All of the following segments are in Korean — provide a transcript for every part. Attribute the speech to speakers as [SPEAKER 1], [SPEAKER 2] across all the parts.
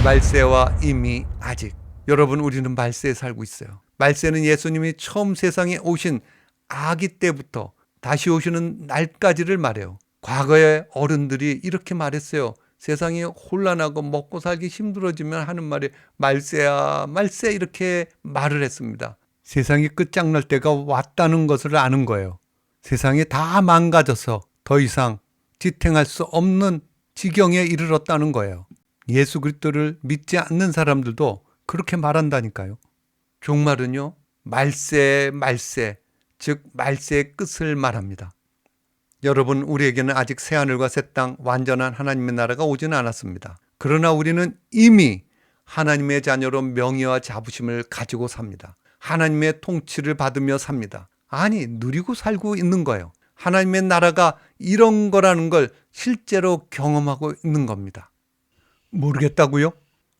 [SPEAKER 1] 말세와 이미 아직. 여러분, 우리는 말세에 살고 있어요. 말세는 예수님이 처음 세상에 오신 아기 때부터 다시 오시는 날까지를 말해요. 과거의 어른들이 이렇게 말했어요. 세상이 혼란하고 먹고 살기 힘들어지면 하는 말이 말세야 말세, 이렇게 말을 했습니다. 세상이 끝장날 때가 왔다는 것을 아는 거예요. 세상이 다 망가져서 더 이상 지탱할 수 없는 지경에 이르렀다는 거예요. 예수 그리스도를 믿지 않는 사람들도 그렇게 말한다니까요. 종말은요, 말세, 즉 말세의 끝을 말합니다. 여러분, 우리에게는 아직 새하늘과 새 땅, 완전한 하나님의 나라가 오지는 않았습니다. 그러나 우리는 이미 하나님의 자녀로 명예와 자부심을 가지고 삽니다. 하나님의 통치를 받으며 삽니다. 아니, 누리고 살고 있는 거예요. 하나님의 나라가 이런 거라는 걸 실제로 경험하고 있는 겁니다. 모르겠다고요?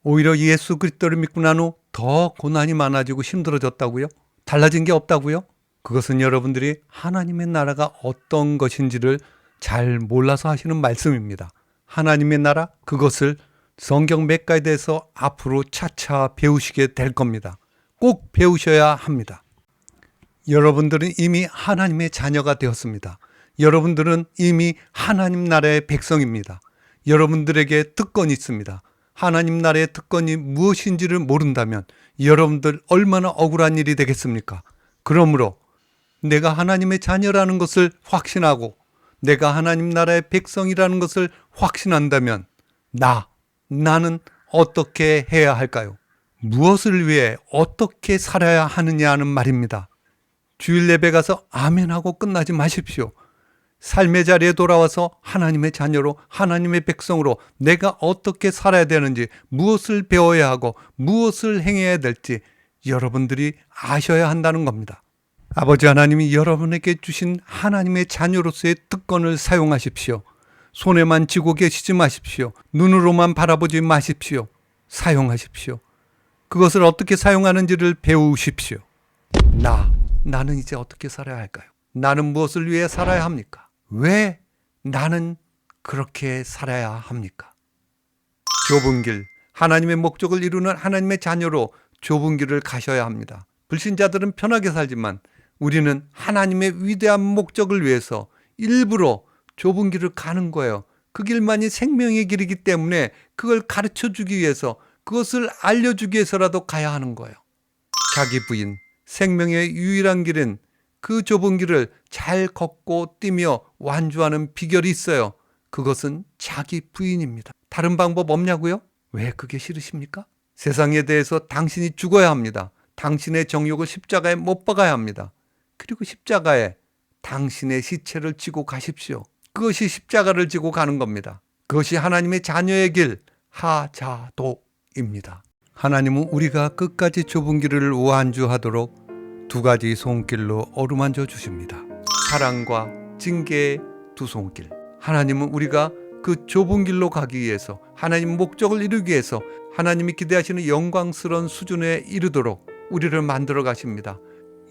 [SPEAKER 1] 오히려 예수 그리스도를 믿고 난 후 더 고난이 많아지고 힘들어졌다고요? 달라진 게 없다고요? 그것은 여러분들이 하나님의 나라가 어떤 것인지를 잘 몰라서 하시는 말씀입니다. 하나님의 나라, 그것을 성경 몇 가지에 대해서 앞으로 차차 배우시게 될 겁니다. 꼭 배우셔야 합니다. 여러분들은 이미 하나님의 자녀가 되었습니다. 여러분들은 이미 하나님 나라의 백성입니다. 여러분들에게 특권이 있습니다. 하나님 나라의 특권이 무엇인지를 모른다면 여러분들 얼마나 억울한 일이 되겠습니까? 그러므로 내가 하나님의 자녀라는 것을 확신하고 내가 하나님 나라의 백성이라는 것을 확신한다면 나는 어떻게 해야 할까요? 무엇을 위해 어떻게 살아야 하느냐는 말입니다. 주일 예배 가서 아멘하고 끝나지 마십시오. 삶의 자리에 돌아와서 하나님의 자녀로, 하나님의 백성으로 내가 어떻게 살아야 되는지, 무엇을 배워야 하고 무엇을 행해야 될지 여러분들이 아셔야 한다는 겁니다. 아버지 하나님이 여러분에게 주신 하나님의 자녀로서의 특권을 사용하십시오. 손에만 쥐고 계시지 마십시오. 눈으로만 바라보지 마십시오. 사용하십시오. 그것을 어떻게 사용하는지를 배우십시오. 나는 이제 어떻게 살아야 할까요? 나는 무엇을 위해 살아야 합니까? 왜 나는 그렇게 살아야 합니까? 좁은 길, 하나님의 목적을 이루는 하나님의 자녀로 좁은 길을 가셔야 합니다. 불신자들은 편하게 살지만 우리는 하나님의 위대한 목적을 위해서 일부러 좁은 길을 가는 거예요. 그 길만이 생명의 길이기 때문에 그걸 가르쳐 주기 위해서, 그것을 알려주기 위해서라도 가야 하는 거예요. 자기 부인, 생명의 유일한 길은 그 좁은 길을 잘 걷고 뛰며 완주하는 비결이 있어요. 그것은 자기 부인입니다. 다른 방법 없냐고요? 왜 그게 싫으십니까? 세상에 대해서 당신이 죽어야 합니다. 당신의 정욕을 십자가에 못 박아야 합니다. 그리고 십자가에 당신의 시체를 지고 가십시오. 그것이 십자가를 지고 가는 겁니다. 그것이 하나님의 자녀의 길, 하자도입니다. 하나님은 우리가 끝까지 좁은 길을 완주하도록 두 가지 손길로 어루만져 주십니다. 사랑과 징계의 두 손길. 하나님은 우리가 그 좁은 길로 가기 위해서, 하나님 목적을 이루기 위해서 하나님이 기대하시는 영광스러운 수준에 이르도록 우리를 만들어 가십니다.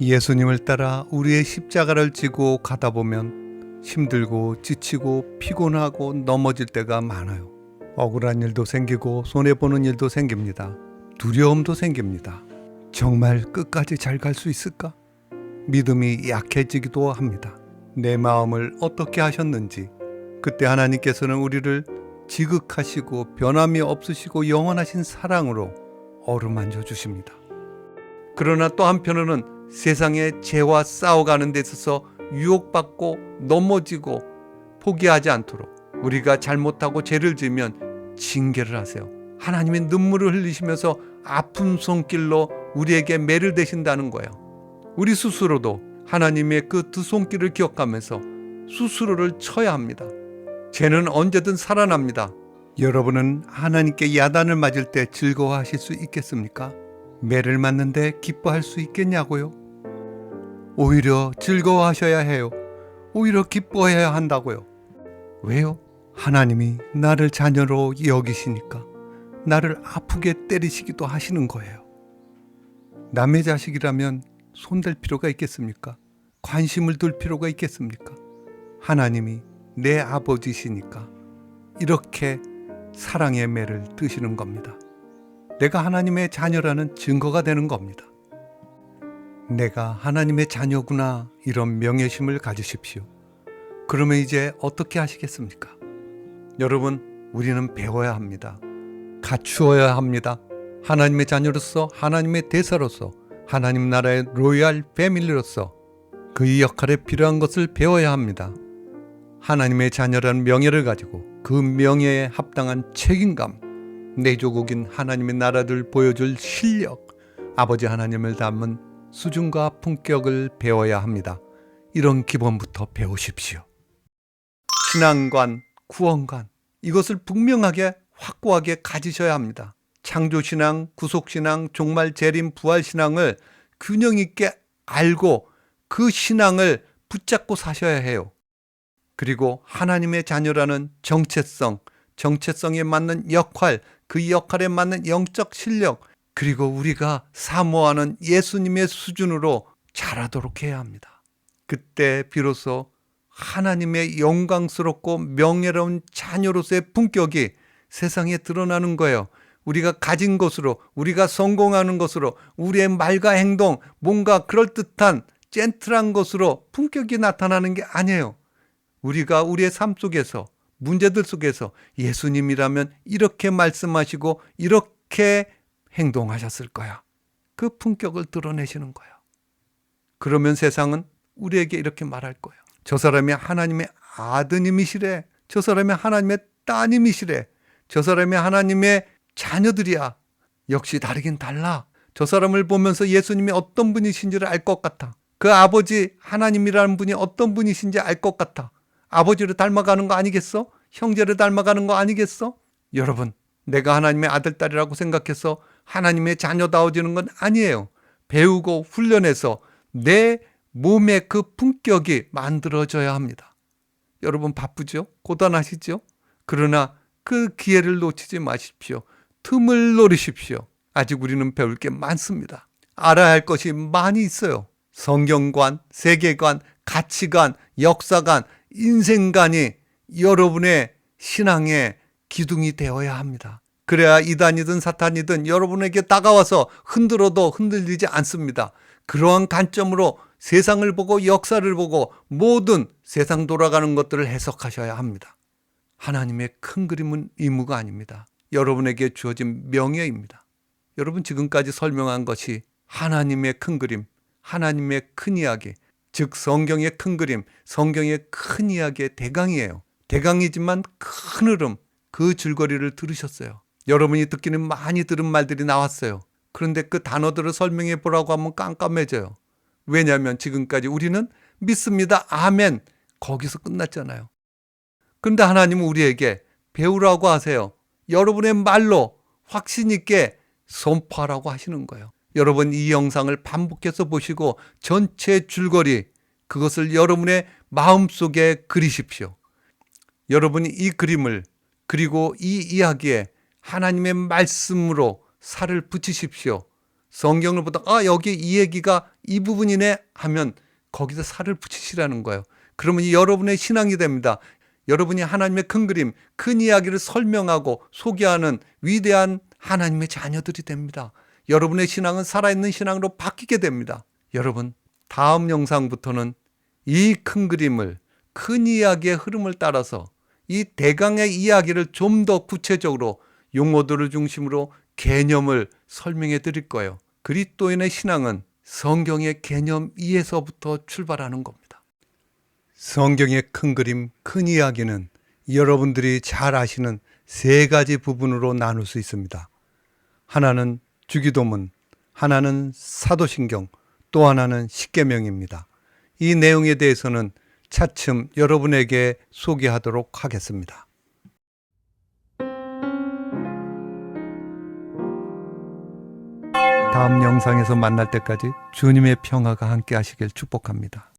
[SPEAKER 1] 예수님을 따라 우리의 십자가를 지고 가다 보면 힘들고 지치고 피곤하고 넘어질 때가 많아요. 억울한 일도 생기고 손해보는 일도 생깁니다. 두려움도 생깁니다. 정말 끝까지 잘 갈 수 있을까? 믿음이 약해지기도 합니다. 내 마음을 어떻게 하셨는지, 그때 하나님께서는 우리를 지극하시고 변함이 없으시고 영원하신 사랑으로 어루만져 주십니다. 그러나 또 한편으로는 세상의 죄와 싸워가는 데 있어서 유혹받고 넘어지고 포기하지 않도록, 우리가 잘못하고 죄를 지으면 징계를 하세요. 하나님의 눈물을 흘리시면서 아픈 손길로 우리에게 매를 대신다는 거예요. 우리 스스로도 하나님의 그 두 손길을 기억하면서 스스로를 쳐야 합니다. 죄는 언제든 살아납니다. 여러분은 하나님께 야단을 맞을 때 즐거워하실 수 있겠습니까? 매를 맞는데 기뻐할 수 있겠냐고요? 오히려 즐거워하셔야 해요. 오히려 기뻐해야 한다고요. 왜요? 하나님이 나를 자녀로 여기시니까 나를 아프게 때리시기도 하시는 거예요. 남의 자식이라면 손댈 필요가 있겠습니까? 관심을 둘 필요가 있겠습니까? 하나님이 내 아버지시니까 이렇게 사랑의 매를 드시는 겁니다. 내가 하나님의 자녀라는 증거가 되는 겁니다. 내가 하나님의 자녀구나, 이런 명예심을 가지십시오. 그러면 이제 어떻게 하시겠습니까? 여러분, 우리는 배워야 합니다. 갖추어야 합니다. 하나님의 자녀로서, 하나님의 대사로서, 하나님 나라의 로얄 패밀리로서 그 역할에 필요한 것을 배워야 합니다. 하나님의 자녀라는 명예를 가지고 그 명예에 합당한 책임감, 내 조국인 하나님의 나라를 보여줄 실력, 아버지 하나님을 닮은 수준과 품격을 배워야 합니다. 이런 기본부터 배우십시오. 신앙관, 구원관, 이것을 분명하게 확고하게 가지셔야 합니다. 창조신앙, 구속신앙, 종말, 재림, 부활신앙을 균형 있게 알고 그 신앙을 붙잡고 사셔야 해요. 그리고 하나님의 자녀라는 정체성, 정체성에 맞는 역할, 그 역할에 맞는 영적 실력, 그리고 우리가 사모하는 예수님의 수준으로 자라도록 해야 합니다. 그때 비로소 하나님의 영광스럽고 명예로운 자녀로서의 품격이 세상에 드러나는 거예요. 우리가 가진 것으로, 우리가 성공하는 것으로, 우리의 말과 행동, 뭔가 그럴듯한 젠틀한 것으로 품격이 나타나는 게 아니에요. 우리가 우리의 삶 속에서, 문제들 속에서 예수님이라면 이렇게 말씀하시고 이렇게 행동하셨을 거야. 그 품격을 드러내시는 거예요. 그러면 세상은 우리에게 이렇게 말할 거예요. 저 사람이 하나님의 아드님이시래. 저 사람이 하나님의 따님이시래. 저 사람이 하나님의 자녀들이야. 역시 다르긴 달라. 저 사람을 보면서 예수님이 어떤 분이신지를 알 것 같아. 그 아버지 하나님이라는 분이 어떤 분이신지 알 것 같아. 아버지를 닮아가는 거 아니겠어? 형제를 닮아가는 거 아니겠어? 여러분, 내가 하나님의 아들, 딸이라고 생각해서 하나님의 자녀다워지는 건 아니에요. 배우고 훈련해서 내 몸의 그 품격이 만들어져야 합니다. 여러분 바쁘죠? 고단하시죠? 그러나 그 기회를 놓치지 마십시오. 틈을 노리십시오. 아직 우리는 배울 게 많습니다. 알아야 할 것이 많이 있어요. 성경관, 세계관, 가치관, 역사관, 인생관이 여러분의 신앙의 기둥이 되어야 합니다. 그래야 이단이든 사탄이든 여러분에게 다가와서 흔들어도 흔들리지 않습니다. 그러한 관점으로 세상을 보고 역사를 보고 모든 세상 돌아가는 것들을 해석하셔야 합니다. 하나님의 큰 그림은 의무가 아닙니다. 여러분에게 주어진 명예입니다. 여러분, 지금까지 설명한 것이 하나님의 큰 그림, 하나님의 큰 이야기, 즉 성경의 큰 그림, 성경의 큰 이야기의 대강이에요. 대강이지만 큰 흐름, 그 줄거리를 들으셨어요. 여러분이 듣기는 많이 들은 말들이 나왔어요. 그런데 그 단어들을 설명해 보라고 하면 깜깜해져요. 왜냐하면 지금까지 우리는 믿습니다, 아멘, 거기서 끝났잖아요. 그런데 하나님은 우리에게 배우라고 하세요. 여러분의 말로 확신 있게 선포하라고 하시는 거예요. 여러분, 이 영상을 반복해서 보시고 전체 줄거리, 그것을 여러분의 마음속에 그리십시오. 여러분이 이 그림을, 그리고 이 이야기에 하나님의 말씀으로 살을 붙이십시오. 성경을 보다가 여기 이 얘기가 이 부분이네 하면 거기서 살을 붙이시라는 거예요. 그러면 여러분의 신앙이 됩니다. 여러분이 하나님의 큰 그림, 큰 이야기를 설명하고 소개하는 위대한 하나님의 자녀들이 됩니다. 여러분의 신앙은 살아있는 신앙으로 바뀌게 됩니다. 여러분, 다음 영상부터는 이 큰 그림을, 큰 이야기의 흐름을 따라서 이 대강의 이야기를 좀 더 구체적으로 용어들을 중심으로 개념을 설명해 드릴 거예요. 그리스도인의 신앙은 성경의 개념 이에서부터 출발하는 겁니다. 성경의 큰 그림, 큰 이야기는 여러분들이 잘 아시는 세 가지 부분으로 나눌 수 있습니다. 하나는 주기도문, 하나는 사도신경, 또 하나는 십계명입니다. 이 내용에 대해서는 차츰 여러분에게 소개하도록 하겠습니다. 다음 영상에서 만날 때까지 주님의 평화가 함께 하시길 축복합니다.